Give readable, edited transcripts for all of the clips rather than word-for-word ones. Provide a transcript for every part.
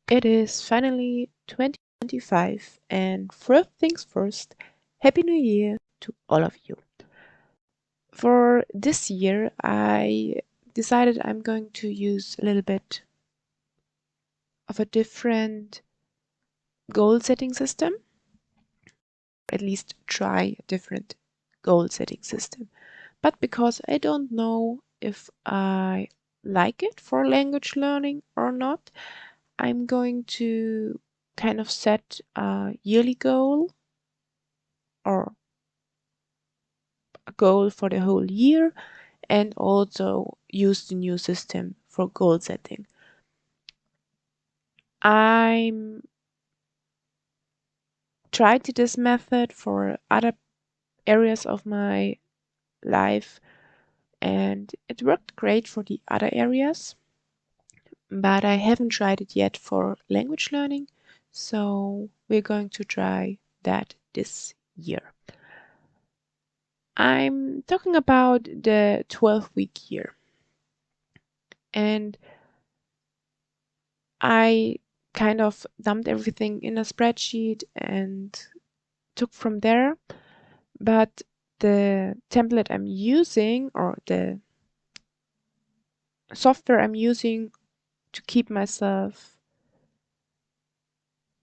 It is finally 2025, and first things first, Happy New Year to all of you. For this year, I decided I'm going to use a little bit of a different goal setting system, at least try a different goal setting system. But because I don't know if I like it for language learning or not, I'm going to kind of set a yearly goal or a goal for the whole year and also use the new system for goal setting. I'm tried this method for other areas of my life and it worked great for the other areas, but I haven't tried it yet for language learning, so we're going to try that this year. I'm talking about the 12-week year, and I kind of dumped everything in a spreadsheet and took from there. But the template I'm using, or the software I'm using to keep myself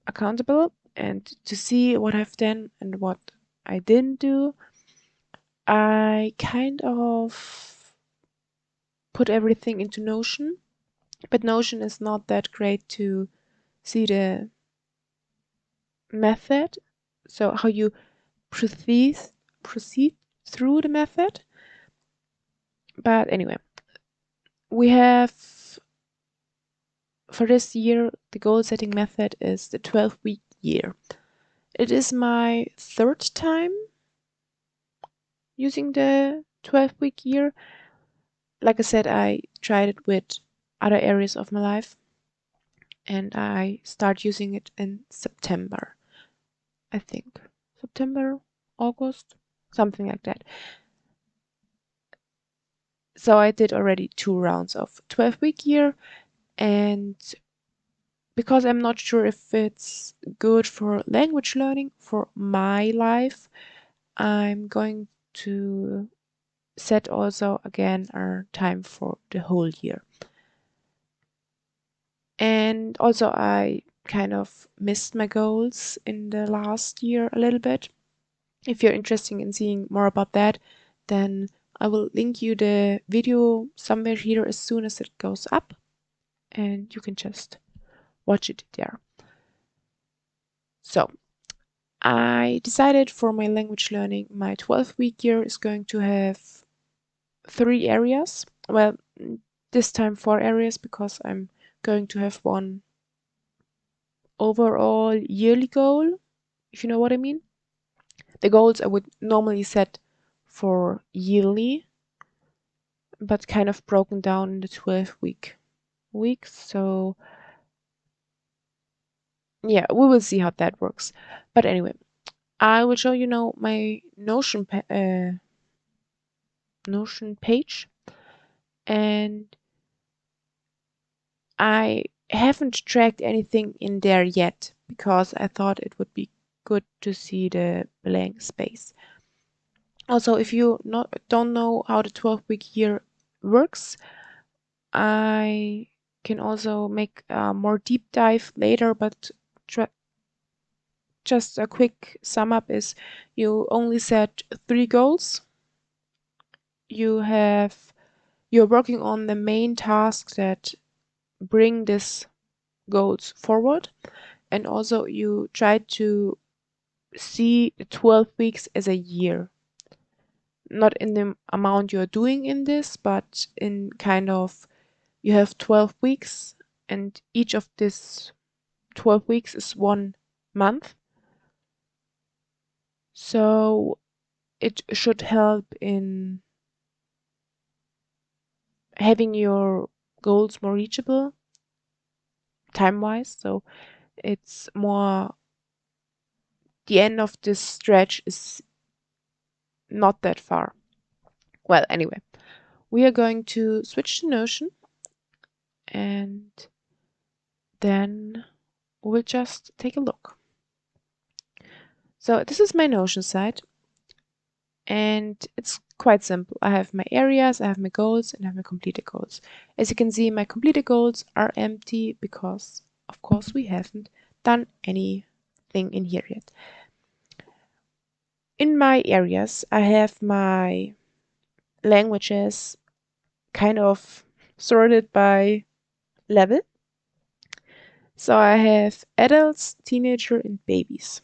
accountable and to see what I've done and what I didn't do, I kind of put everything into Notion. But Notion is not that great to see the method, so how you proceed through the method. But anyway, we have for this year the goal setting method is the 12-week year. It is my third time using the 12-week year. Like I said, I tried it with other areas of my life and I start using it in September, I think. September, August, something like that. So I did already 2 rounds of 12-week year, and because I'm not sure if it's good for language learning for my life, I'm going to set also again our time for the whole year. And also I kind of missed my goals in the last year a little bit. If you're interested in seeing more about that, then I will link you the video somewhere here as soon as it goes up, and you can just watch it there. So I decided for my language learning, my 12-week year is going to have 3 areas. Well, this time 4 areas because I'm going to have one overall yearly goal, if you know what I mean. The goals I would normally set for yearly, but kind of broken down in the 12-weeks. So yeah, we will see how that works. But anyway, I will show you now my Notion page, and I haven't tracked anything in there yet because I thought it would be good to see the blank space. Also, if you don't know how the 12-week year works, I can also make a more deep dive later, but just a quick sum up is you only set 3 goals. You're working on the main tasks that bring these goals forward, and also you try to see 12 weeks as a year, not in the amount you're doing in this, but in kind of you have 12 weeks and each of these 12 weeks is 1 month, so it should help in having your goals more reachable time-wise. So it's more, the end of this stretch is not that far. Well, anyway, we are going to switch to Notion, and then we'll just take a look. So this is my Notion site, and it's quite simple. I have my areas, I have my goals, and I have my completed goals. As you can see, my completed goals are empty because, of course, we haven't done anything in here yet. In my areas, I have my languages kind of sorted by level. So I have adults, teenager, and babies.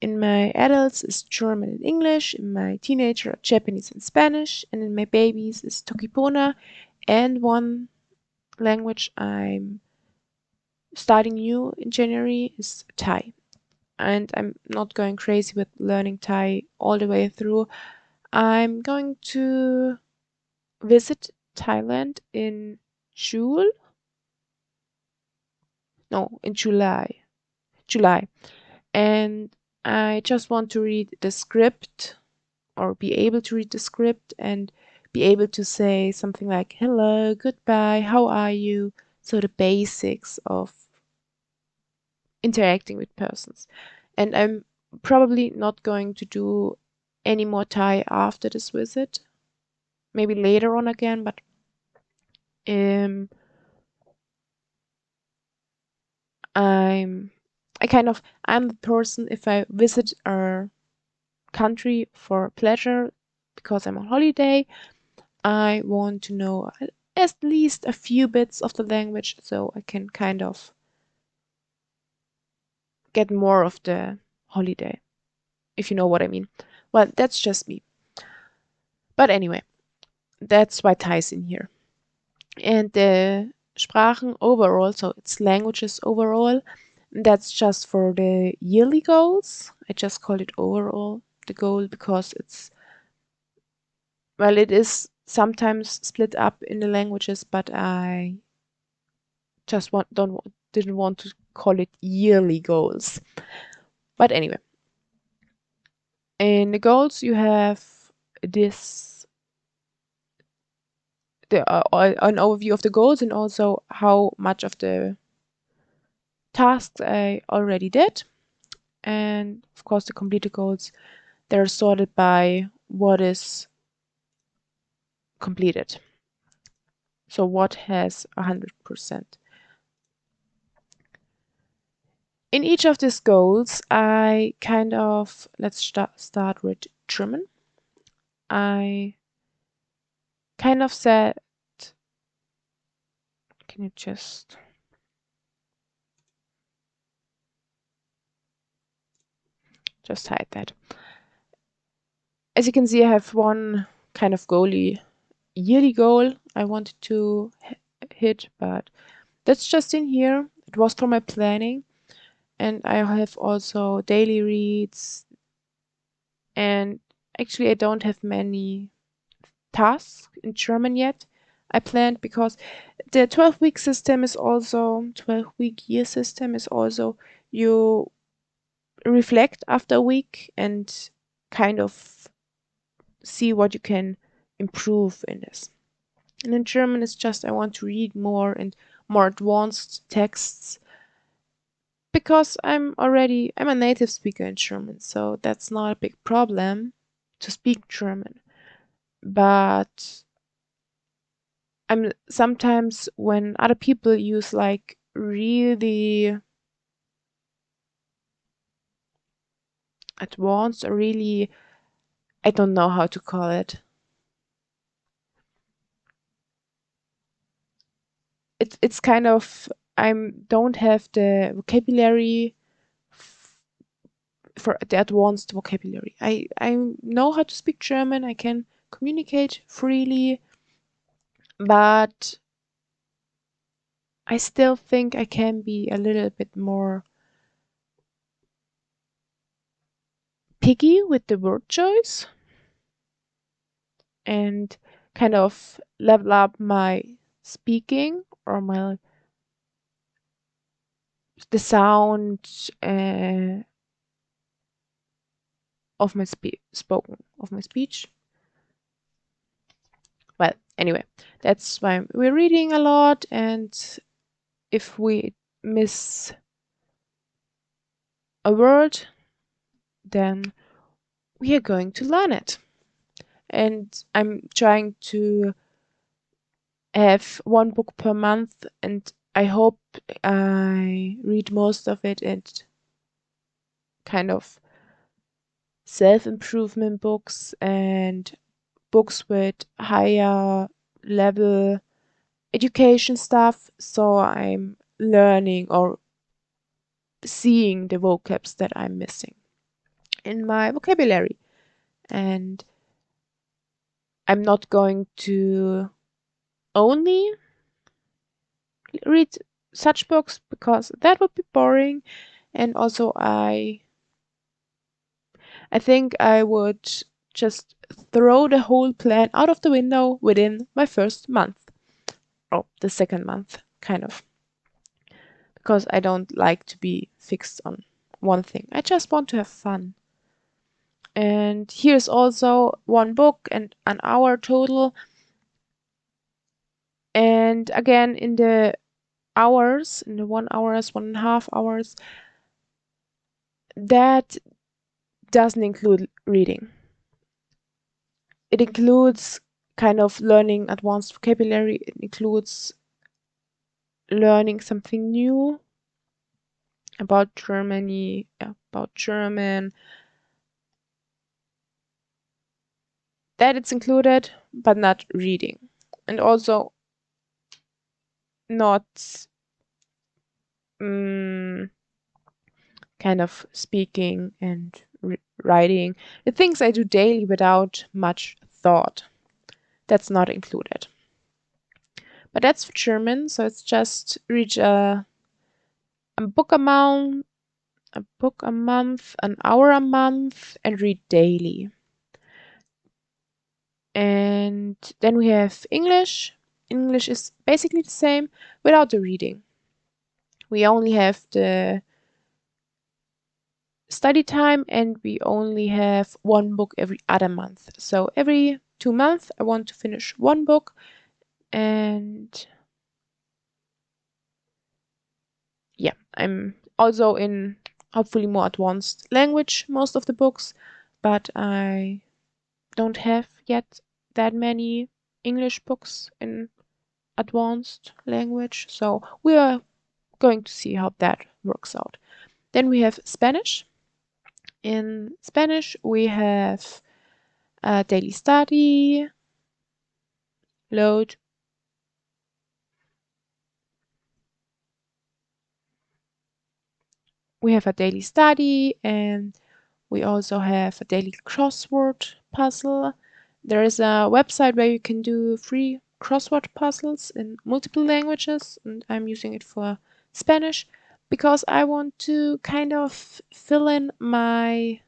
In my adults is German and English, in my teenager are Japanese and Spanish, and in my babies is Toki Pona, and one language I'm starting new in January is Thai. And I'm not going crazy with learning Thai all the way through. I'm going to visit Thailand in June. No, in July. July. And I just want to read the script or be able to read the script and be able to say something like hello, goodbye, how are you? So the basics of interacting with persons. And I'm probably not going to do any more Thai after this visit. Maybe later on again, but um I'm I'm the person, if I visit a country for pleasure because I'm on holiday, I want to know at least a few bits of the language so I can kind of get more of the holiday, if you know what I mean. Well, that's just me. But anyway, that's why Thai is in here. And the Sprachen overall, so it's languages overall, that's just for the yearly goals. I just call it overall the goal because it is sometimes split up in the languages, but I just didn't want to call it yearly goals. But anyway, in the goals you have this an overview of the goals and also how much of the tasks I already did. And of course the completed goals, they're sorted by what is completed. So what has 100%. In each of these goals, I let's start with German. I kind of said, can you just hide that? As you can see, I have one kind of yearly goal I wanted to hit, but that's just in here. It was for my planning. And I have also daily reads. And actually, I don't have many tasks in German yet. I planned because the 12-week system is also 12-week year system is also you reflect after a week and kind of see what you can improve in this. And in German, it's just I want to read more and more advanced texts because I'm a native speaker in German, so that's not a big problem to speak German. But I'm sometimes when other people use like really advanced or really, I don't know how to call it. It's kind of I don't have the vocabulary for the advanced vocabulary. I know how to speak German. I can communicate freely, but I still think I can be a little bit more picky with the word choice and kind of level up my speaking or the sound of my speech. Well, anyway, that's why we're reading a lot, and if we miss a word, then we are going to learn it. And I'm trying to have one book per month, and I hope I read most of it and kind of self-improvement books and books with higher level education stuff, so I'm learning or seeing the vocabs that I'm missing in my vocabulary. And I'm not going to only read such books because that would be boring. And also I think I would just throw the whole plan out of the window within my first month. Or the second month, kind of. Because I don't like to be fixed on one thing. I just want to have fun. And here's also one book and an hour total. And again, in the hours, in the 1 hours, 1.5 hours, that doesn't include reading. It includes kind of learning advanced vocabulary. It includes learning something new about Germany, about German. That it's included, but not reading. And also not kind of speaking and writing. The things I do daily without much thought. That's not included. But that's for German, so it's just reach a book a month, an hour a month, and read daily. And then we have English. English is basically the same without the reading. We only have the study time and we only have one book every other month. So every 2 months I want to finish one book, and yeah, I'm also in hopefully more advanced language most of the books, but I don't have yet that many English books in advanced language, so we are going to see how that works out. Then we have Spanish. In Spanish we have daily study, load. We have a daily study, and we also have a daily crossword puzzle. There is a website where you can do free crossword puzzles in multiple languages, and I'm using it for Spanish because I want to kind of fill in my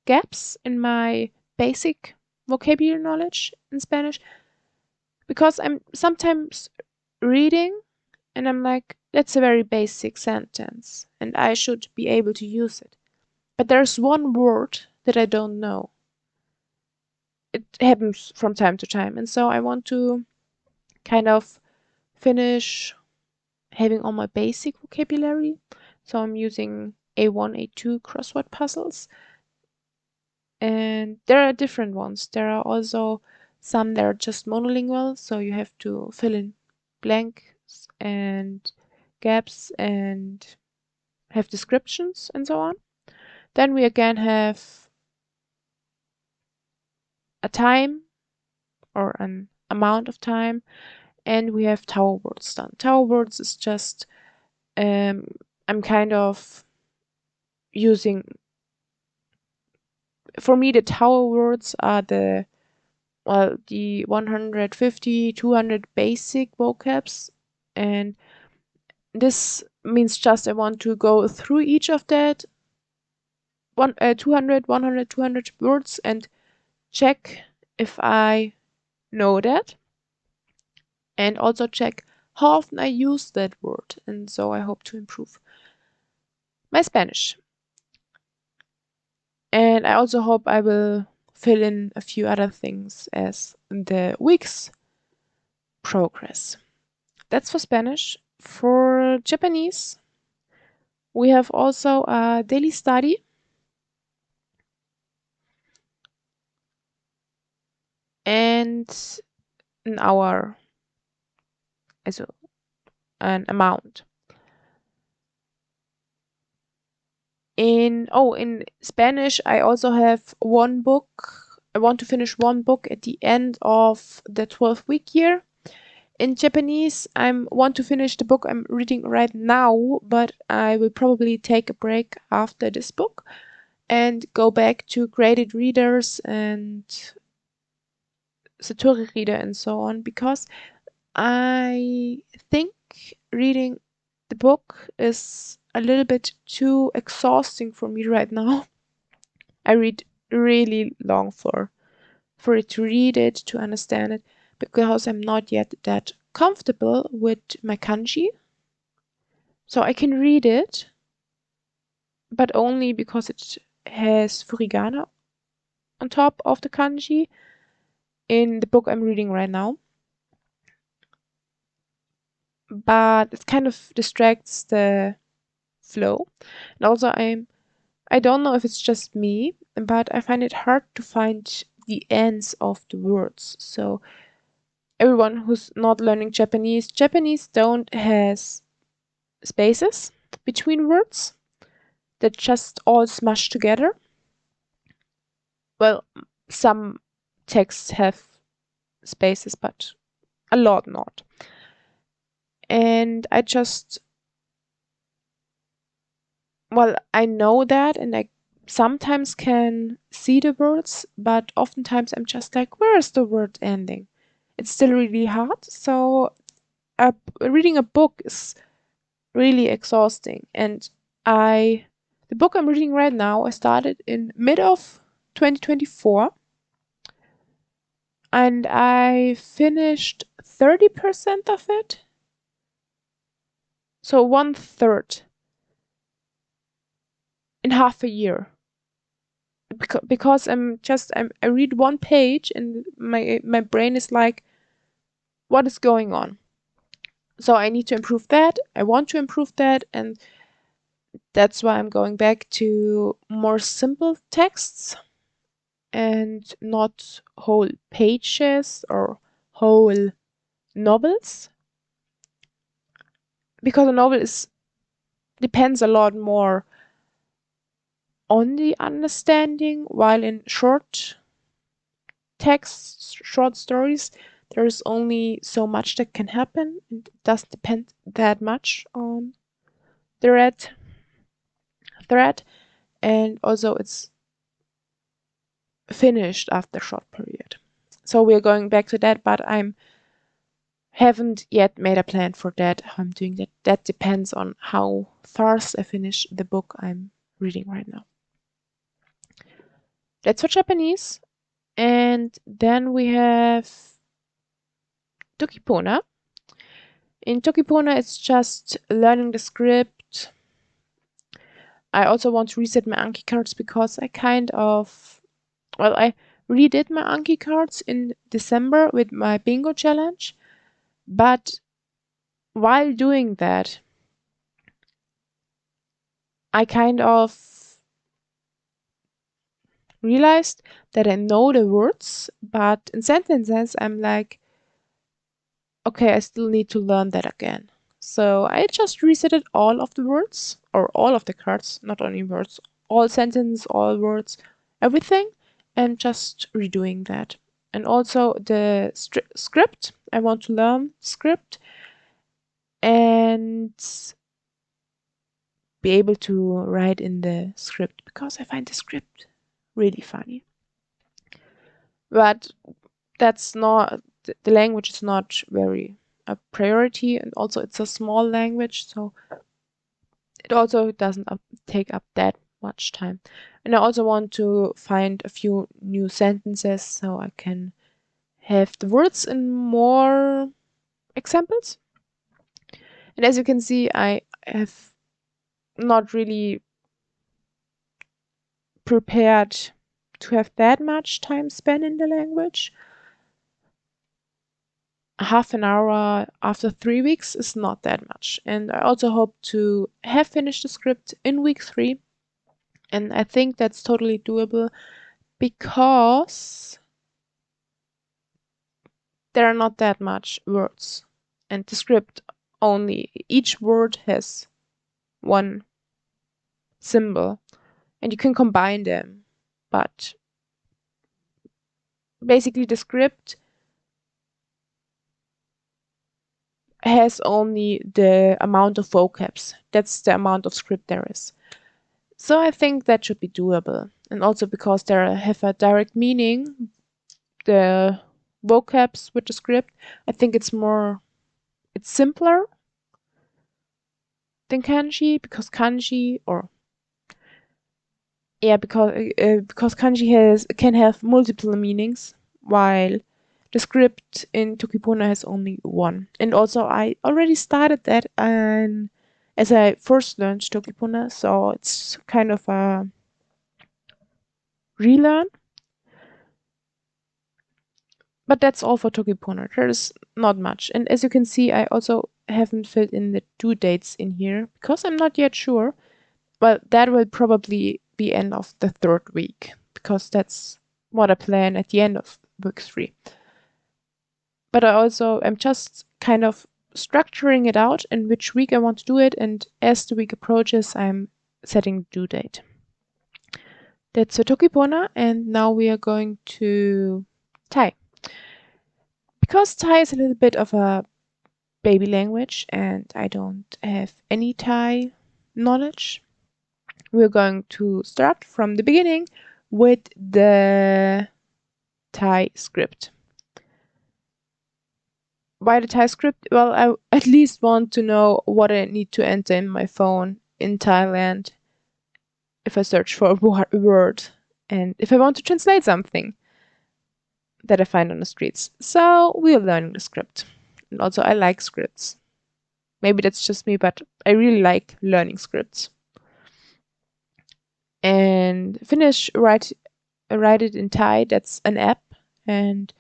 gaps in my basic vocabulary knowledge in Spanish, because I'm sometimes reading and I'm like, that's a very basic sentence and I should be able to use it. But there's one word that I don't know. It happens from time to time. And so I want to kind of finish having all my basic vocabulary. So I'm using A1, A2 crossword puzzles. And there are different ones. There are also some that are just monolingual. So you have to fill in blanks and gaps and have descriptions and so on. Then we again have a time or an amount of time, and we have tower words done. Tower words is just I'm kind of using, for me the tower words are the 150 200 basic vocabs, and this means just I want to go through each of that 200 100 200 words and check if I know that, and also check how often I use that word, and so I hope to improve my Spanish. And I also hope I will fill in a few other things as the week's progress. That's for Spanish. For Japanese, We have also a daily study and an hour, also an amount. In Spanish, I also have one book. I want to finish one book at the end of the 12th week year. In Japanese, I want to finish the book I'm reading right now, but I will probably take a break after this book and go back to graded readers and Satori reader and so on, because I think reading the book is a little bit too exhausting for me right now. I read really long for it to read it, to understand it, because I'm not yet that comfortable with my kanji. So I can read it, but only because it has furigana on top of the kanji in the book I'm reading right now. But it kind of distracts the flow. And also I don't know if it's just me, but I find it hard to find the ends of the words. So everyone who's not learning Japanese, Japanese don't has spaces between words that just all smashed together. Well, some texts have spaces, but a lot not. And I know that, and I sometimes can see the words, but oftentimes I'm just like, where is the word ending? It's still really hard. So reading a book is really exhausting. And the book I'm reading right now, I started in mid of 2024, and I finished 30% of it. So 1/3 in half a year. Because I read one page and my brain is like, what is going on? So I need to improve that. I want to improve that, and that's why I'm going back to more simple texts and not whole pages or whole novels, because a novel is depends a lot more on the understanding, while in short texts, short stories, there's only so much that can happen. It doesn't depend that much on the thread, and also it's finished after a short period. So we're going back to that, but I haven't yet made a plan for that, how I'm doing that. That depends on how fast I finish the book I'm reading right now. That's for Japanese. And then we have Toki Pona. In Toki Pona, it's just learning the script. I also want to reset my Anki cards because I redid my Anki cards in December with my bingo challenge. But while doing that, I kind of realized that I know the words, but in sentences, I'm like, okay, I still need to learn that again. So I just resetted all of the words, or all of the cards, not only words, all sentences, all words, everything, and just redoing that. And also the script, I want to learn script and be able to write in the script, because I find the script really funny. But that's not, the language is not very a priority, and also it's a small language, so it also doesn't take up that much time. And I also want to find a few new sentences so I can have the words in more examples. And as you can see, I have not really prepared to have that much time spent in the language. half an hour after 3 weeks is not that much. And I also hope to have finished the script in week 3. And I think that's totally doable because there are not that much words. And the script only, each word has one symbol. And you can combine them. But basically the script has only the amount of vocabs. That's the amount of script there is. So I think that should be doable. And also because they have a direct meaning, the vocabs with the script, I think it's simpler than kanji, because kanji, or yeah, because kanji can have multiple meanings, while the script in Toki Pona has only one. And also I already started that as I first learned Toki Pona, so it's kind of a relearn. But that's all for Toki Pona. There's not much. And as you can see, I also haven't filled in the due dates in here because I'm not yet sure. Well, that will probably be end of the 3rd week, because that's what I plan at the end of week 3. But I also am just kind of structuring it out in which week I want to do it, and as the week approaches, I'm setting due date. That's Toki Pona, and now we are going to Thai. Because Thai is a little bit of a baby language and I don't have any Thai knowledge, we're going to start from the beginning with the Thai script. Why the Thai script? Well, I at least want to know what I need to enter in my phone in Thailand if I search for a word, and if I want to translate something that I find on the streets. So we are learning the script. And also I like scripts. Maybe that's just me, but I really like learning scripts. And write it in Thai. That's an app, and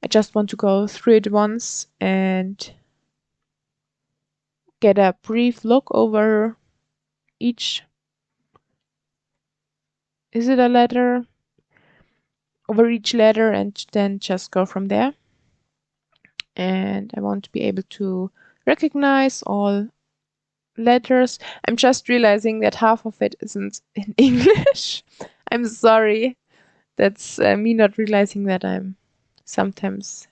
I just want to go through it once and get a brief look over each. Is it a letter? Over each letter, and then just go from there. And I want to be able to recognize all letters. I'm just realizing that half of it isn't in English. I'm sorry. That's me not realizing that I'm sometimes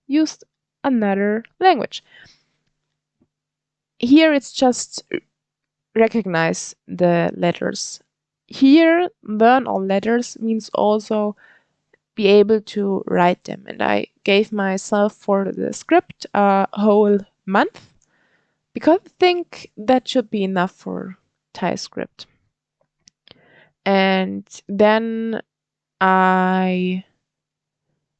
used another language. Here it's just recognize the letters. Here, learn all letters means also be able to write them. And I gave myself for the script a whole month, because I think that should be enough for Thai script. And then I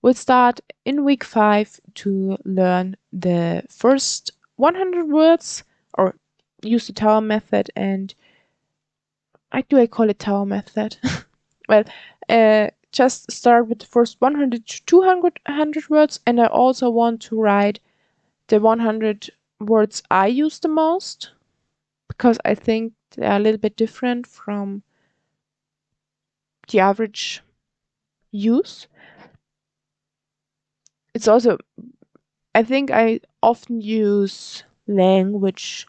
will start in week 5 to learn the first 100 words, or use the tower method. And I call it tower method? Well, just start with the first 100 to 200 words, and I also want to write the 100 words I use the most, because I think they are a little bit different from the average use. It's also, I think I often use language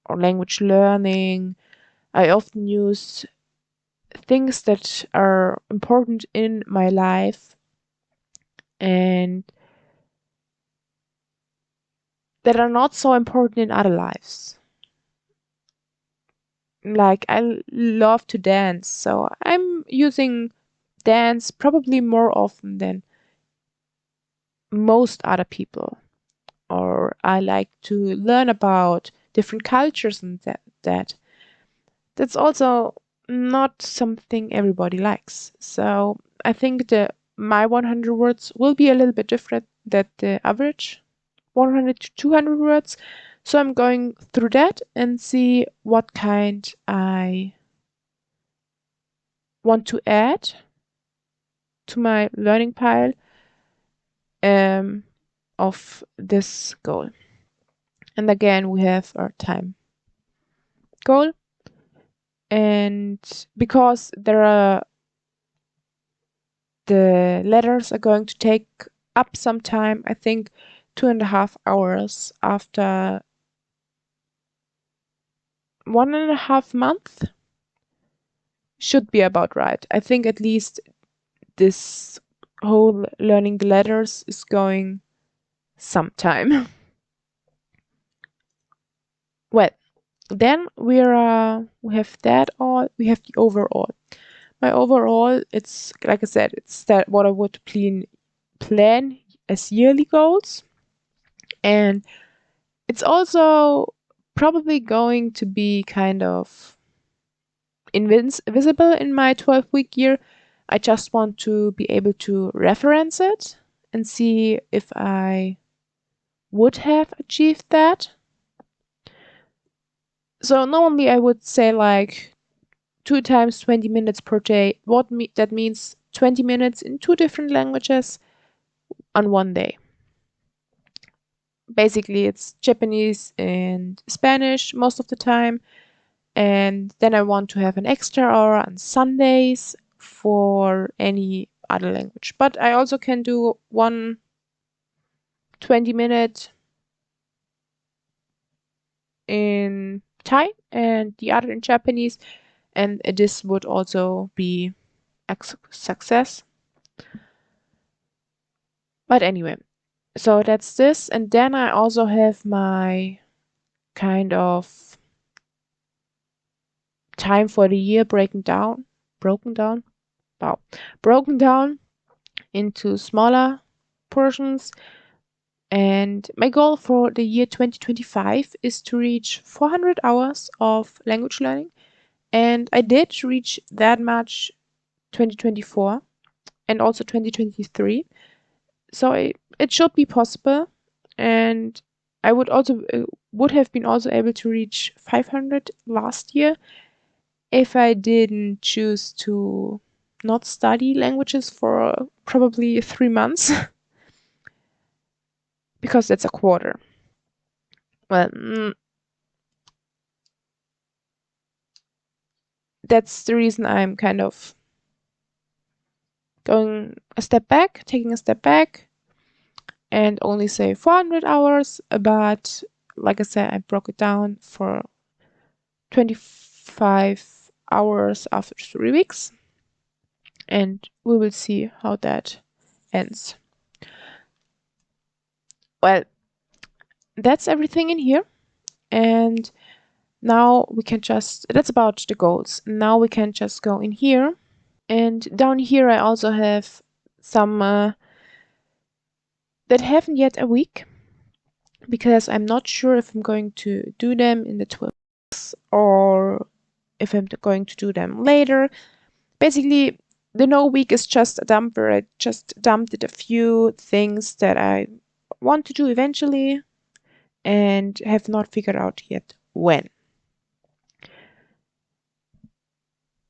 or language learning. I often use things that are important in my life and that are not so important in other lives. Like, I love to dance, so I'm using dance probably more often than most other people. Or I like to learn about different cultures, and that's also not something everybody likes. So I think my 100 words will be a little bit different than the average 100 to 200 words. So I'm going through that and see what kind I want to add to my learning pile. of this goal. And again, we have our time goal. And because the letters are going to take up some time, I think 2.5 hours after 1.5 months should be about right. I think at least this whole learning the letters is going some time. Well, then we have that all. We have the overall. My overall, it's like I said, it's that what I would plan as yearly goals, and it's also probably going to be kind of invisible in my 12-week year. I just want to be able to reference it and see if I would have achieved that. So normally I would say like 2 times 20 minutes per day. That means 20 minutes in 2 different languages on one day. Basically, it's Japanese and Spanish most of the time. And then I want to have an extra hour on Sundays for any other language. But I also can do one 20-minute in Thai and the other in Japanese. And this would also be a success. But anyway, so that's this. And then I also have my kind of time for the year broken down into smaller portions. And my goal for the year 2025 is to reach 400 hours of language learning. And I did reach that much 2024 and also 2023. So it should be possible. And I would have been also able to reach 500 last year if I didn't choose to not study languages for probably 3 months. Because that's a quarter. Well, that's the reason I'm kind of taking a step back, and only say 400 hours. But like I said, I broke it down for 25 hours after 3 weeks, and we will see how that ends. Well, that's everything in here. And now we can that's about the goals. Now we can just go in here. And down here I also have some that haven't yet a week, because I'm not sure if I'm going to do them in the 12 weeks or if I'm going to do them later. Basically, the no week is just a dump where I just dumped a few things that I want to do eventually and have not figured out yet when.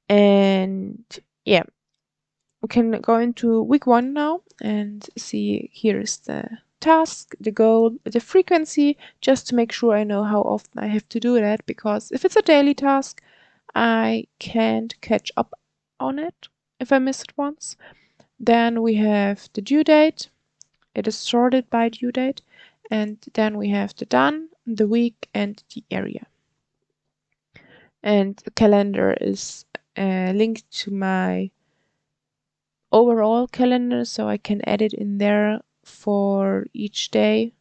And yeah, we can go into week 1 now and see. Here's the task, the goal, the frequency, just to make sure I know how often I have to do that, because if it's a daily task, I can't catch up on it if I miss it once. Then we have the due date. It is sorted by due date. And then we have the done, the week, and the area. And the calendar is linked to my overall calendar, so I can add it in there for each day.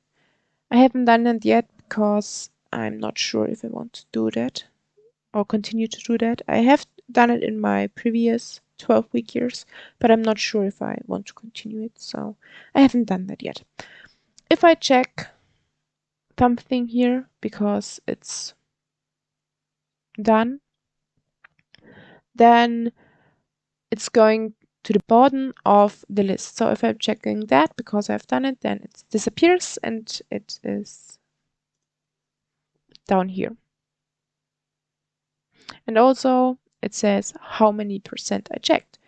I haven't done it yet because I'm not sure if I want to do that or continue to do that. I have done it in my previous 12-week years, but I'm not sure if I want to continue it, so I haven't done that yet. If I check something here because it's done, then it's going to the bottom of the list. So if I'm checking that because I've done it, then it disappears and it is down here. And also it says how many percent I checked,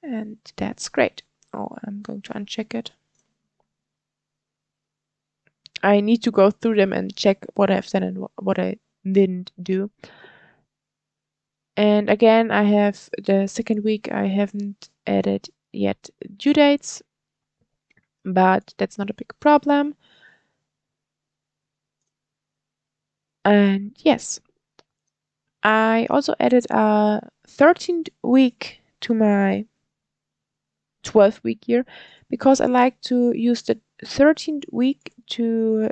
and that's great. Oh, I'm going to uncheck it. I need to go through them and check what I've done and what I didn't do. And again, I have the second week, I haven't added yet due dates, but that's not a big problem. And yes, I also added a 13th week to my 12th week year because I like to use the 13th week to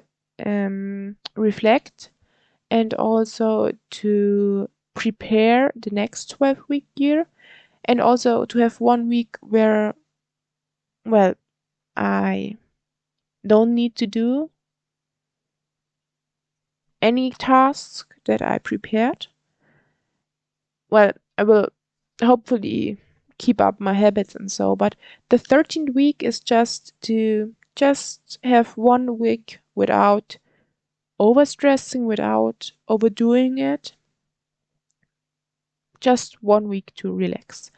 reflect and also to prepare the next 12-week year, and also to have 1 week where, well, I don't need to do any task that I prepared. Well, I will hopefully keep up my habits and so, but the 13th week is just to have 1 week without overstressing, without overdoing it. Just 1 week to relax.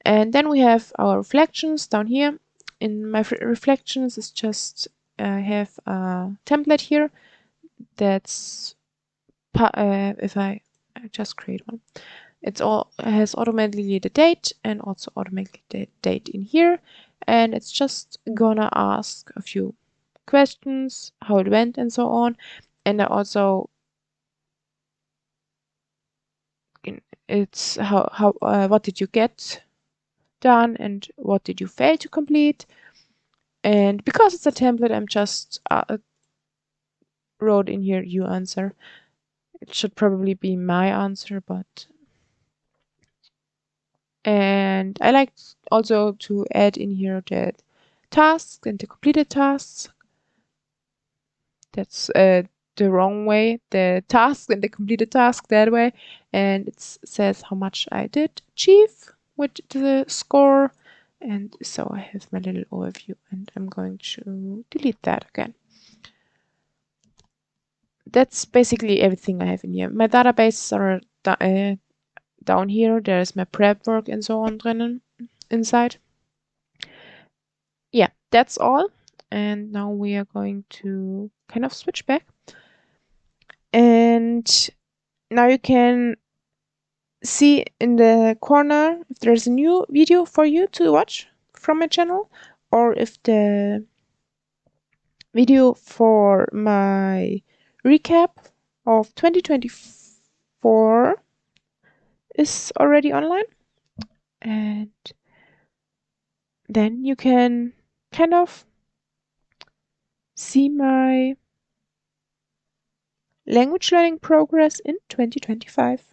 And then we have our reflections down here. In my reflections is just I have a template here that's if I just create one. It has automatically the date and also automatically the date in here, and it's just gonna ask a few questions, how it went and so on. And I also it's how what did you get done and what did you fail to complete. And because it's a template, I'm just wrote in here you answer. It should probably be my answer, but and I like also to add in here the tasks and the completed tasks. That's the wrong way, the task and the completed task that way, and it says how much I did achieve with the score. And so I have my little overview, and I'm going to delete that again. That's basically everything I have in here. My databases are down here. There's my prep work and so on inside. Yeah, that's all. And now we are going to kind of switch back. And now you can see in the corner if there's a new video for you to watch from my channel, or if the video for my recap of 2024 is already online. And then you can kind of see my language learning progress in 2025.